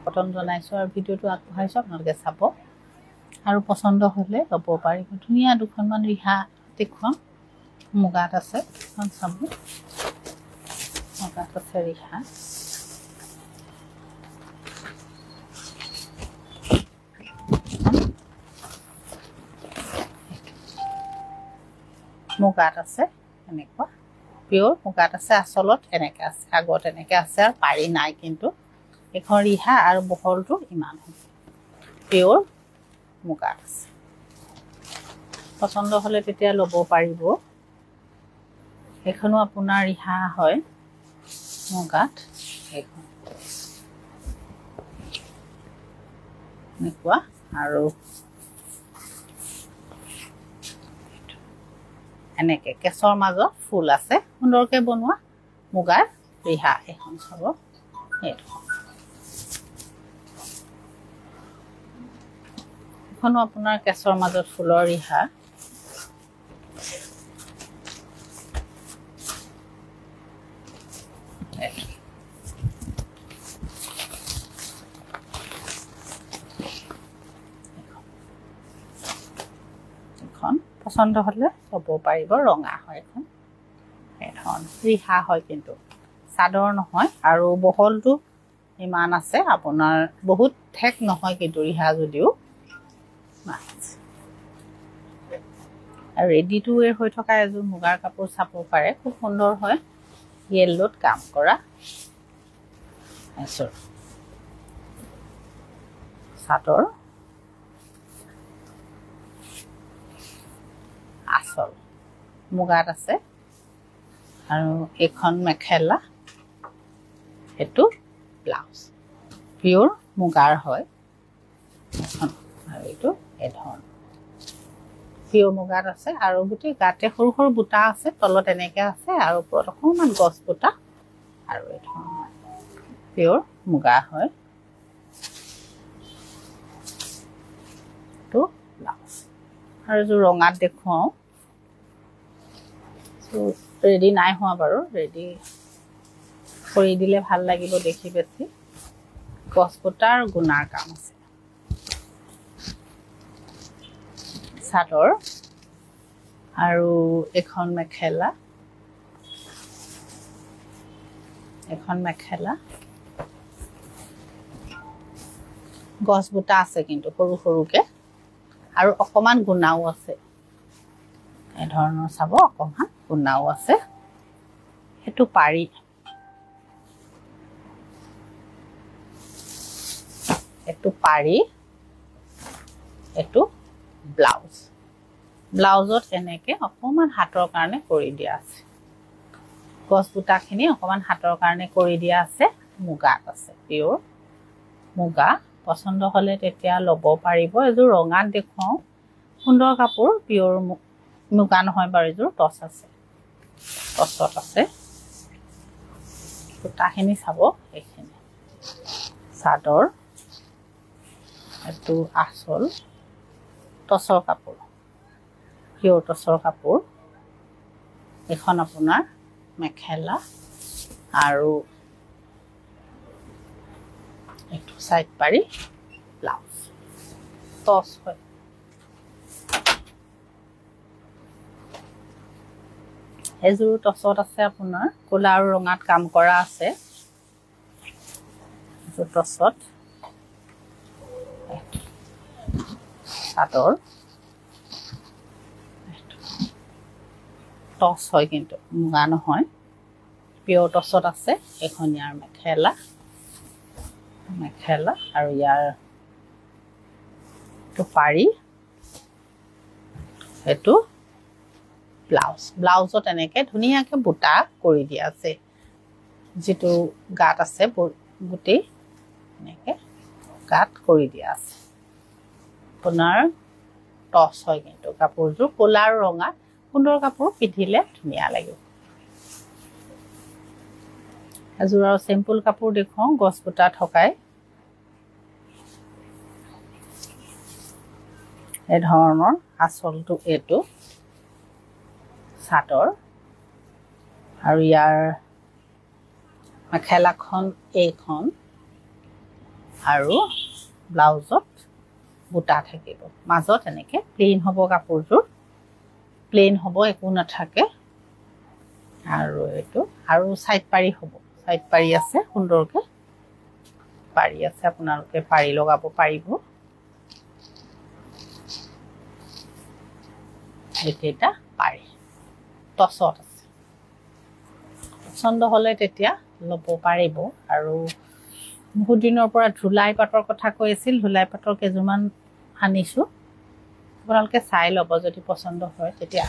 স্বাগতম জনাইছোঁ আৰু ভিডিঅ'টো আগবঢ়াইছোঁ আপোনালোকে চাব আৰু পচন্দ হ'লে ল'ব পাৰিব ধুনীয়া দুখনমান ৰিহা দেখুৱাম মুগাত আছে এখন চাব মুগাত আছে ৰিহা মুগাত আছে এনেকুৱা পিয়ৰ মুগাত আছে আচলত এনেকৈ আছে আগত এনেকৈ আছে আৰু পাৰি নাই কিন্তু এখন ৰিহা আৰু বহলটো ইমান পিয়ৰ মুগাত আছে পচন্দ হ'লে তেতিয়া ল'ব পাৰিব এখনো আপোনাৰ ৰিহা হয় মুগাত এখন এনেকুৱা আৰু এনেকৈ কেছৰ মাজত ফুল আছে সুন্দৰকৈ বনোৱা মুগাৰ ৰিহা এখন চাব এইটো এখনো আপোনাৰ কেছৰ মাজত ফুলৰ ৰিহা এখন পচন্দ হ'লে ল'ব পাৰিব ৰঙা হয় এখন এখন ৰিহা হয় কিন্তু চাদৰ নহয় আৰু বহলটো ইমান আছে আপোনাৰ বহুত ঠেক নহয় কিন্তু ৰিহা যদিও আৰু ৰেডি টু ৱেৰ হৈ থকা এযোৰ মুগাৰ কাপোৰ চাব পাৰে খুব সুন্দৰ হয় য়েল্লোত কাম কৰা এযোৰ চাদৰ আচল মুগাত আছে আৰু এখন মেখেলা এইটো ব্লাউজ পিয়ৰ মুগাৰ হয় এখন আৰু এইটো এধৰণ পিয়ৰ মুগাত আছে আৰু গোটেই গাতে সৰু সৰু বুটা আছে তলত এনেকৈ আছে আৰু ওপৰত অকণমান গছ বুটা আৰু এধৰণ পিয়ৰ মুগা হয় এইটো ব্লাউজ আৰু এযোৰ ৰঙাত দেখুৱাওঁ ৰেডি নাই হোৱা বাৰু ৰেডি কৰি দিলে ভাল লাগিব দেখি বেছি গছ বুটা আৰু গুণাৰ কাম আছে চাদৰ আৰু এখন মেখেলা গছ বুটা আছে কিন্তু সৰু সৰুকৈ আৰু অকণমান গুণাও আছে এধৰণৰ চাব অকণমান গুণাও আছে সেইটো পাৰি এইটো পাৰি এইটো ব্লাউজত এনেকৈ অকণমান হাতৰ কাৰণে কৰি দিয়া আছে গছ বুটাখিনি অকণমান হাতৰ কাৰণে কৰি দিয়া আছে মুগাত আছে পিয়ৰ মুগা পচন্দ হ'লে তেতিয়া ল'ব পাৰিব এযোৰ ৰঙাত দেখুৱাওঁ সুন্দৰ কাপোৰ পিয়ৰ মুগা নহয় বাৰু এযোৰ টচ আছে টচত আছে সূতাখিনি চাব এইখিনি চাদৰ এইটো আচল টচৰ কাপোৰ পিয়ৰ টচৰ কাপোৰ এখন আপোনাৰ মেখেলা আৰু এইটো চাইড পাৰি ব্লাউজ টচ হয় এযোৰ টচত আছে আপোনাৰ ক'লা আৰু ৰঙাত কাম কৰা আছে এযোৰ টচত চাদৰ টচ হয় কিন্তু মুগা নহয় পিয়ৰ টচত আছে এখনীয়াৰ মেখেলা আৰু ইয়াৰ পাৰি এইটো ব্লাউজত এনেকৈ ধুনীয়াকৈ বুটা কৰি দিয়া আছে যিটো গাত আছে গোটেই এনেকৈ গাত কৰি দিয়া আছে আপোনাৰ টচ হয় কিন্তু কাপোৰযোৰ ক'লা আৰু ৰঙা সুন্দৰ কাপোৰ পিন্ধিলে ধুনীয়া লাগিব এযোৰ আৰু চিম্পুল কাপোৰ দেখুৱাওঁ গছ বুটা থকাই এই ধৰণৰ আচলটো এইটো চাদৰ আৰু ইয়াৰ মেখেলাখন এইখন আৰু ব্লাউজত বুটা থাকিব মাজত এনেকে প্লেন হ'ব কাপোৰটো প্লেন হ'ব একো নাথাকে আৰু এটো আৰু সাইড পাৰি হ'ব সাইড পাৰি আছে সুন্দৰকে পাৰি আছে আপোনালোকে পাৰি লগাব পাৰিব এটা পাৰি টছত আছে পছন্দ হলে তেতিয়া লব পাৰিব আৰু বহুত দিনৰ পৰা ধুলাই পাটৰ কথা কৈ আছিল ধুলাই পাটৰ কেজুমান আনিছো আপোনালোকে চাই লব যদি পছন্দ হয় তেতিয়া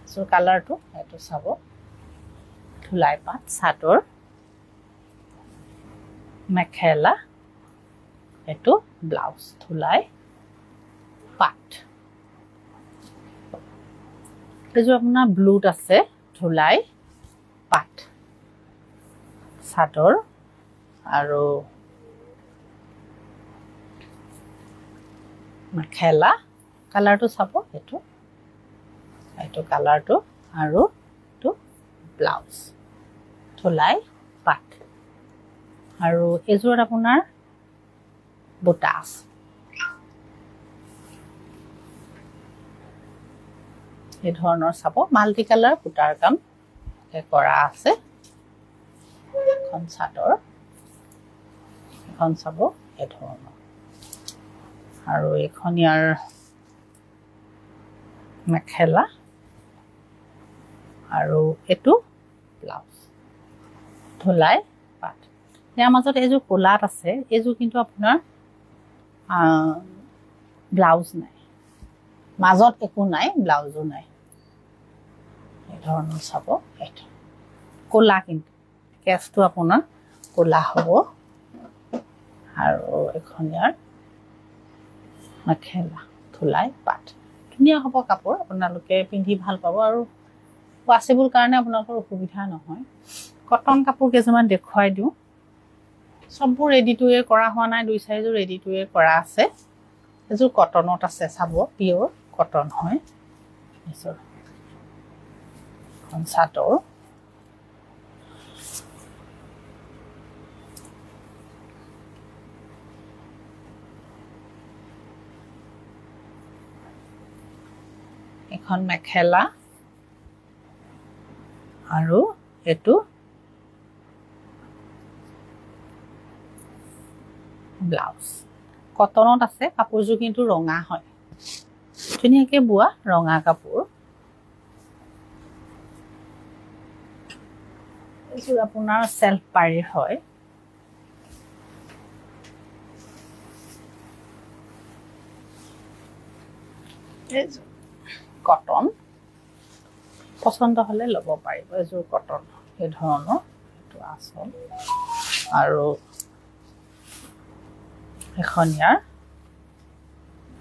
সো কালাৰটো এটো চাব ধুলাই পাট চাদৰ মেখেলা এটো ব্লাউজ ধুলাই পাট এজো আপোনাৰ ব্লুত আছে ধুলাই পাট চাদৰ আৰু মেখেলা কালাৰটো চাব এটো কালাৰটো আৰু এটো ব্লাউজ ধুলাই পাট আৰু এজোৰ আপোনাৰ বুটা আছে এই ধৰণৰ চাব মাল্টি কালাৰ বুটাৰ কাম কৰা আছে এখন চাদৰ এখন চাব এই ধৰণৰ আৰু এখন ইয়াৰ মেখেলা আৰু এটো ব্লাউজ ধুলাই পাট ইয়াৰ মাজত এজো কোলাত আছে এজো কিন্তু আপোনাৰ ব্লাউজ নাই মাজত একো নাই ব্লাউজও নাই এই ধৰণৰ চাব এটা কোলা কিন্তু কেছটো আপোনাৰ কোলা হ'ব আৰু এখন ইয়াৰ মেখেলা ধুলাই পাট ধুনীয়া হ'ব কাপোৰ আপোনালোকে পিন্ধি ভাল পাব আৰু ওয়াশেবল কাৰণে আপোনালোকৰ অসুবিধা নহয় কটন কাপোৰ কেজমান দেখুৱাই দিওঁ সববোৰ ৰেডি টু ৱেৰ কৰা হোৱা নাই দুই চাইজৰ ৰেডি টু ৱেৰ কৰা আছে এজোৰ কটনত আছে চাব পিওৰ কটন হয় এজোৰ এখন চাদৰ এখন মেখেলা আৰু এটো ব্লাউজ কটনত আছে কাপোৰজো কিন্তু ৰঙা হয় ধুনীয়াকে বুৱা ৰঙা কাপোৰ এজোৰ আপোনাৰ সেলফ পাৰি হয় এজোৰ কটন পছন্দ হলে লব পাৰিব এজোৰ কটন এই ধৰণৰ এটো আসল আৰু এখন ইয়াৰ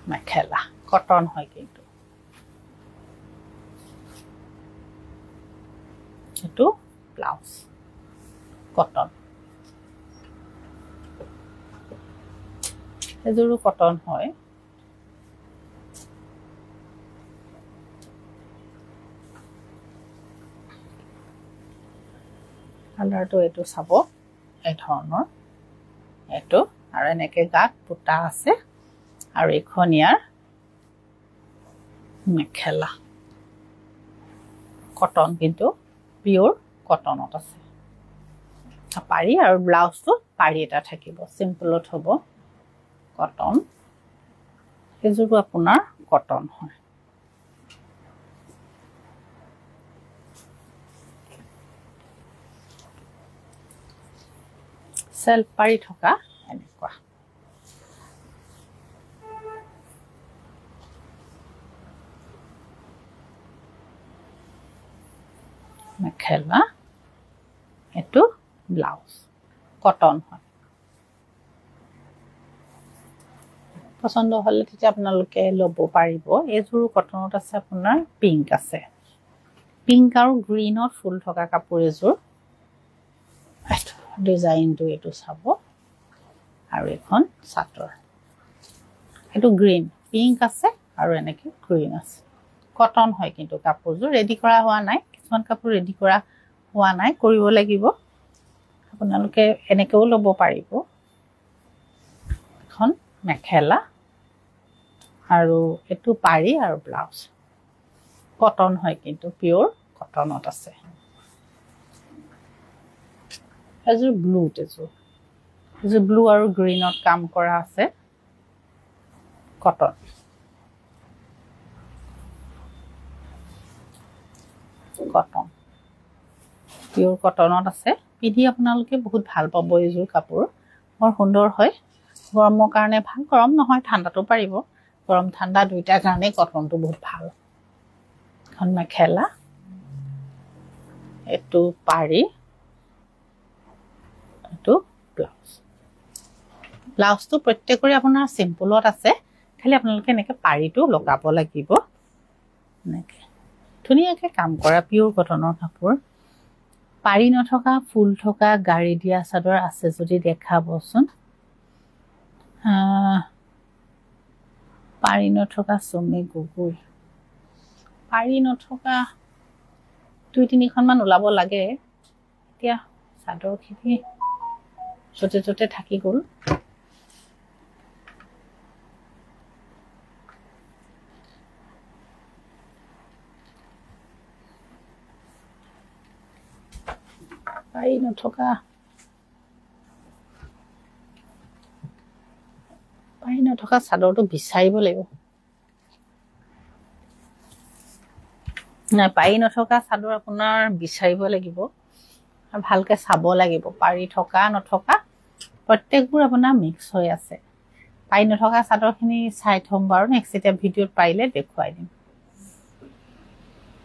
মেখেলা কটন হয় কিন্তু এটো ব্লাউজ কটন এজোৰ কটন হয় কালাৰটো এটো চাব এই ধৰণৰ এটো আৰু এনেকে গাত পুটা আছে আৰু এখন ইয়াৰ মেখেলা কটন কিন্তু পিওৰ কটনত আছে পাৰি আৰু ব্লাউজটো পাৰি এটা থাকিব সিম্পলত হ'ব কটন এজোৰ আপোনাৰ কটন হয় সেলফ পাৰি থকা এনেকুৱা মেখেলা এটো ব্লাউজ কটন হয় পছন্দ হলে তেতিয়া আপোনালোকে লব পাৰিব এজোৰ কটনত আছে আপোনাৰ পিংক আছে পিংক আৰু গ্ৰীনত ফুল থকা কাপোৰ এজোৰ ডিজাইনটো এটো চাব আৰু এখন চাদৰ এটো গ্ৰীন পিংক আছে আৰু এনেকে গ্ৰীন আছে কটন হয় কিন্তু কাপোৰজোৰ ৰেডি কৰা হোৱা নাই কিছুমান কাপোৰ ৰেডি কৰা হোৱা নাই কৰিব লাগিব আপোনালোকে এনেকেও লব পাৰিব এইখন মেখেলা আৰু এটো পাৰি আৰু ব্লাউজ কটন হয় কিন্তু পিওৰ কটনত আছে এজু ব্লু এজু ব্লু আৰু গ্ৰীনত কাম কৰা আছে কটন কটন পিওৰ কটনত আছে পিধি আপোনালোকে বহুত ভাল পাব এজু কাপোৰ বৰ সুন্দৰ হয় গৰমৰ কাৰণে ভাল গৰম নহয় ঠাণ্ডাটো পাৰিব গৰম ঠাণ্ডা দুইটা কাৰণে কটনটো বহুত ভাল খন মেখেলা এটো পাৰি এটো ব্লাউজটো প্ৰত্যেকৰে আপোনাৰ সিম্পলত আছে খালি আপোনালোকে এনেকে পাৰিটো লগাব লাগিব এনেকে ধুনীয়াকে কাম কৰা পিওৰ কটনৰ কাপোৰ পাৰি নথকা ফুল থকা গাড়ী দিয়া চাদৰ আছে যদি দেখাবচোন পাৰি নথকা সমি গুগুৰ পাৰি নথকা দুই তিনিখন মান ওলাব লাগে এতিয়া চাদৰ খিনি ছোটে থাকি গল পাৰি নথকা চাদৰটো বিচাৰিব লাগিব না পাৰি নথকা চাদৰ আপোনাৰ বিচাৰিব লাগিব আৰু ভালকে চাব লাগিব পাৰি থকা নথকা প্ৰত্যেকবোৰ আপোনাৰ মিক্স হৈ আছে পাৰি নথকা চাদৰখিনি চাই থম বাৰু নেক্সট এটা ভিডিওত পাইলে দেখুৱাই দিম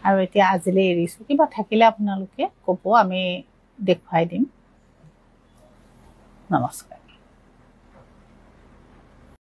আৰু এতিয়া আজিলে এৰিছো কিবা থাকিলে আপোনালোকে ক'ব আমি দেখুৱাই দিম নমস্কাৰ